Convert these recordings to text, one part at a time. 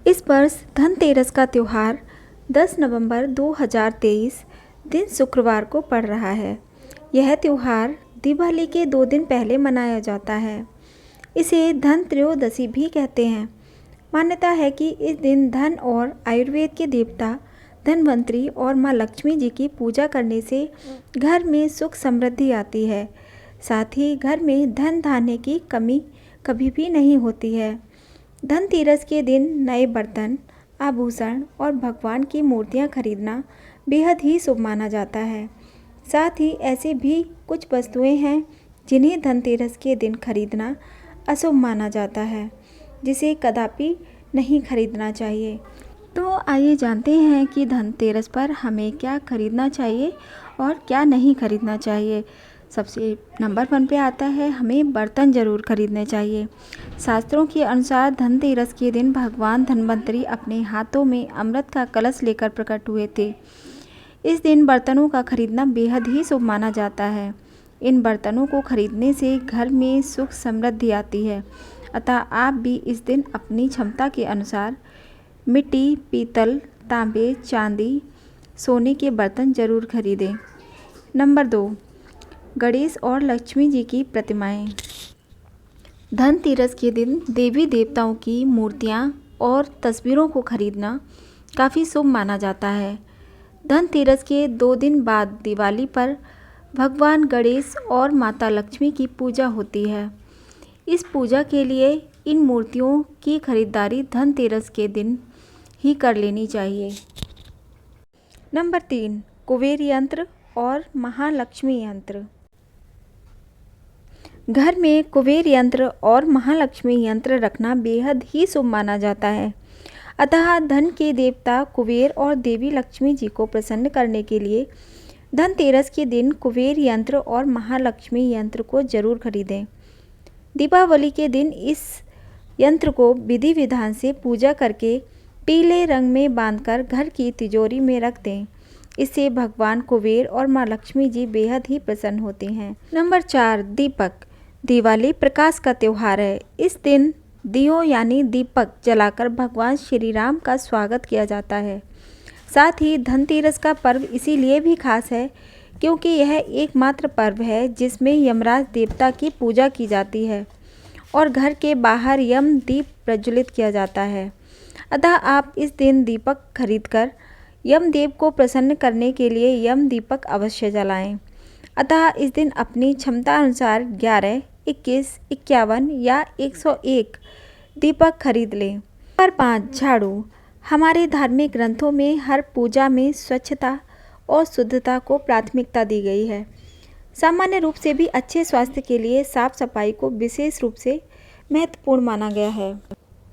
इस वर्ष धनतेरस का त्यौहार 10 नवंबर 2023 दिन शुक्रवार को पड़ रहा है। यह त्यौहार दिवाली के 2 दिन पहले मनाया जाता है। इसे धन त्रयोदशी भी कहते हैं। मान्यता है कि इस दिन धन और आयुर्वेद के देवता धनवंतरी और माँ लक्ष्मी जी की पूजा करने से घर में सुख समृद्धि आती है। साथ ही घर में धन धान्य की कमी कभी भी नहीं होती है। धनतेरस के दिन नए बर्तन, आभूषण और भगवान की मूर्तियां खरीदना बेहद ही शुभ माना जाता है। साथ ही ऐसे भी कुछ वस्तुएं हैं जिन्हें धनतेरस के दिन खरीदना अशुभ माना जाता है, जिसे कदापि नहीं खरीदना चाहिए। तो आइए जानते हैं कि धनतेरस पर हमें क्या खरीदना चाहिए और क्या नहीं खरीदना चाहिए। सबसे नंबर 1 पे आता है, हमें बर्तन ज़रूर खरीदने चाहिए। शास्त्रों के अनुसार धनतेरस के दिन भगवान धन्वंतरी अपने हाथों में अमृत का कलश लेकर प्रकट हुए थे। इस दिन बर्तनों का खरीदना बेहद ही शुभ माना जाता है। इन बर्तनों को खरीदने से घर में सुख समृद्धि आती है। अतः आप भी इस दिन अपनी क्षमता के अनुसार मिट्टी, पीतल, तांबे, चांदी, सोने के बर्तन जरूर खरीदें। नंबर 2, गणेश और लक्ष्मी जी की प्रतिमाएं। धनतेरस के दिन देवी देवताओं की मूर्तियां और तस्वीरों को खरीदना काफ़ी शुभ माना जाता है। धनतेरस के 2 दिन बाद दिवाली पर भगवान गणेश और माता लक्ष्मी की पूजा होती है। इस पूजा के लिए इन मूर्तियों की खरीदारी धनतेरस के दिन ही कर लेनी चाहिए। नंबर 3, कुबेर यंत्र और महालक्ष्मी यंत्र। घर में कुबेर यंत्र और महालक्ष्मी यंत्र रखना बेहद ही शुभ माना जाता है। अतः धन के देवता कुबेर और देवी लक्ष्मी जी को प्रसन्न करने के लिए धनतेरस के दिन कुबेर यंत्र और महालक्ष्मी यंत्र को जरूर खरीदें। दीपावली के दिन इस यंत्र को विधि विधान से पूजा करके पीले रंग में बांधकर घर की तिजोरी में रख दें। इससे भगवान कुबेर और माँ लक्ष्मी जी बेहद ही प्रसन्न होते हैं। नंबर 4, दीपक। दिवाली प्रकाश का त्यौहार है। इस दिन दियों यानी दीपक जलाकर भगवान श्री राम का स्वागत किया जाता है। साथ ही धनतेरस का पर्व इसीलिए भी खास है क्योंकि यह एकमात्र पर्व है जिसमें यमराज देवता की पूजा की जाती है और घर के बाहर यम दीप प्रज्वलित किया जाता है। अतः आप इस दिन दीपक खरीदकर यमदेव को प्रसन्न करने के लिए यम दीपक अवश्य जलाएं। अतः इस दिन अपनी क्षमता अनुसार 11, 21, 51 या 101 दीपक खरीद लें। नंबर 5, झाड़ू। हमारे धार्मिक ग्रंथों में हर पूजा में स्वच्छता और शुद्धता को प्राथमिकता दी गई है। सामान्य रूप से भी अच्छे स्वास्थ्य के लिए साफ सफाई को विशेष रूप से महत्वपूर्ण माना गया है।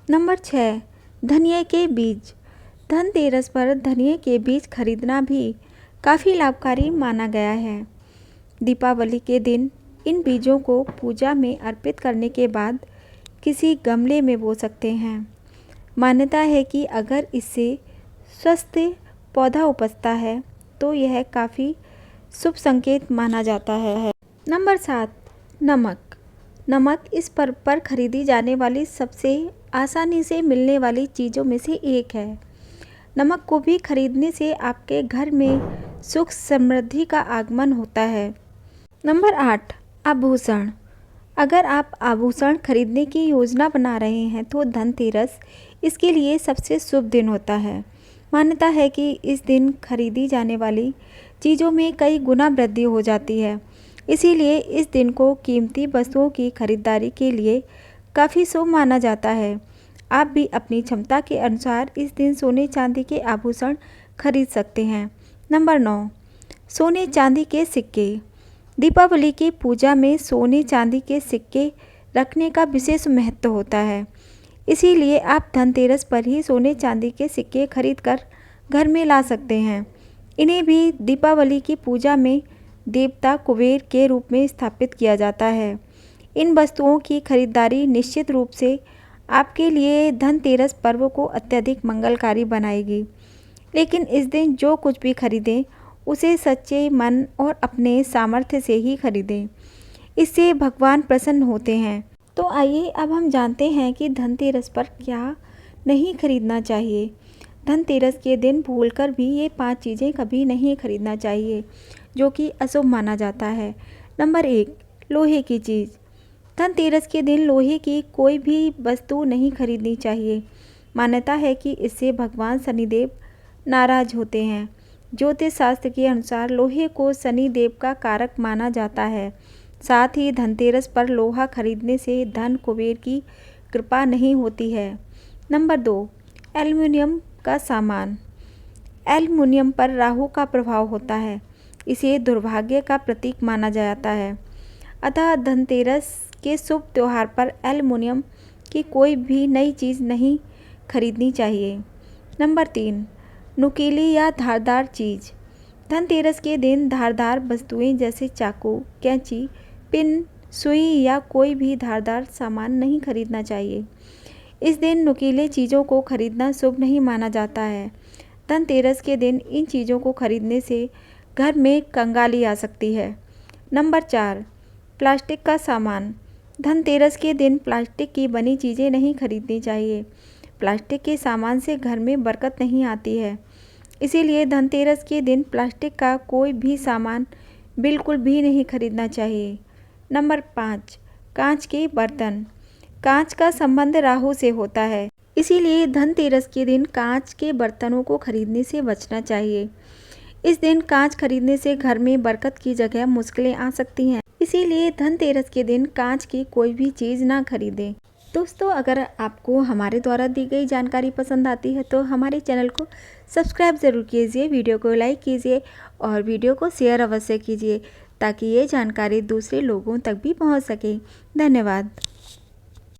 नंबर 6, धनिया के बीज। धनतेरस पर धनिया के बीज खरीदना भी काफ़ी लाभकारी माना गया है। दीपावली के दिन इन बीजों को पूजा में अर्पित करने के बाद किसी गमले में बो सकते हैं। मान्यता है कि अगर इससे स्वस्थ पौधा उपजता है तो यह काफ़ी शुभ संकेत माना जाता है। नंबर 7, नमक। नमक इस पर्व पर खरीदी जाने वाली सबसे आसानी से मिलने वाली चीज़ों में से एक है। नमक को भी खरीदने से आपके घर में सुख समृद्धि का आगमन होता है। नंबर 8, आभूषण। अगर आप आभूषण खरीदने की योजना बना रहे हैं तो धनतेरस इसके लिए सबसे शुभ दिन होता है। मान्यता है कि इस दिन खरीदी जाने वाली चीज़ों में कई गुना वृद्धि हो जाती है। इसीलिए इस दिन को कीमती वस्तुओं की खरीदारी के लिए काफ़ी शुभ माना जाता है। आप भी अपनी क्षमता के अनुसार इस दिन सोने चांदी के आभूषण खरीद सकते हैं। नंबर 9, सोने चांदी के सिक्के। दीपावली की पूजा में सोने चांदी के सिक्के रखने का विशेष महत्व होता है। इसीलिए आप धनतेरस पर ही सोने चांदी के सिक्के खरीदकर घर में ला सकते हैं। इन्हें भी दीपावली की पूजा में देवता कुबेर के रूप में स्थापित किया जाता है। इन वस्तुओं की खरीदारी निश्चित रूप से आपके लिए धनतेरस पर्व को अत्यधिक मंगलकारी बनाएगी। लेकिन इस दिन जो कुछ भी खरीदें उसे सच्चे मन और अपने सामर्थ्य से ही खरीदें। इससे भगवान प्रसन्न होते हैं। तो आइए अब हम जानते हैं कि धनतेरस पर क्या नहीं खरीदना चाहिए। धनतेरस के दिन भूलकर भी ये 5 चीज़ें कभी नहीं खरीदना चाहिए जो कि अशुभ माना जाता है। नंबर 1, लोहे की चीज़। धनतेरस के दिन लोहे की कोई भी वस्तु नहीं खरीदनी चाहिए। मान्यता है कि इससे भगवान शनिदेव नाराज होते हैं। ज्योतिष शास्त्र के अनुसार लोहे को शनिदेव का कारक माना जाता है। साथ ही धनतेरस पर लोहा खरीदने से धन कुबेर की कृपा नहीं होती है। नंबर 2, एल्युमिनियम का सामान। एल्युमिनियम पर राहु का प्रभाव होता है, इसे दुर्भाग्य का प्रतीक माना जाता है। अतः धनतेरस के शुभ त्यौहार पर एल्युमिनियम की कोई भी नई चीज़ नहीं खरीदनी चाहिए। नंबर 3, नुकीली या धारदार चीज़। धनतेरस के दिन धारदार वस्तुएं जैसे चाकू, कैंची, पिन, सुई या कोई भी धारदार सामान नहीं खरीदना चाहिए। इस दिन नुकीले चीज़ों को खरीदना शुभ नहीं माना जाता है। धनतेरस के दिन इन चीज़ों को खरीदने से घर में कंगाली आ सकती है। नंबर 4, प्लास्टिक का सामान। धनतेरस के दिन प्लास्टिक की बनी चीज़ें नहीं खरीदनी चाहिए। प्लास्टिक के सामान से घर में बरकत नहीं आती है। इसीलिए धनतेरस के दिन प्लास्टिक का कोई भी सामान बिल्कुल भी नहीं खरीदना चाहिए। नंबर 5, कांच के बर्तन। कांच का संबंध राहु से होता है, इसीलिए धनतेरस के दिन कांच के बर्तनों को खरीदने से बचना चाहिए। इस दिन कांच खरीदने से घर में बरकत की जगह मुश्किलें आ सकती हैं। इसीलिए धनतेरस के दिन कांच की कोई भी चीज़ ना खरीदें। दोस्तों, अगर आपको हमारे द्वारा दी गई जानकारी पसंद आती है तो हमारे चैनल को सब्सक्राइब ज़रूर कीजिए, वीडियो को लाइक कीजिए और वीडियो को शेयर अवश्य कीजिए ताकि ये जानकारी दूसरे लोगों तक भी पहुंच सके। धन्यवाद।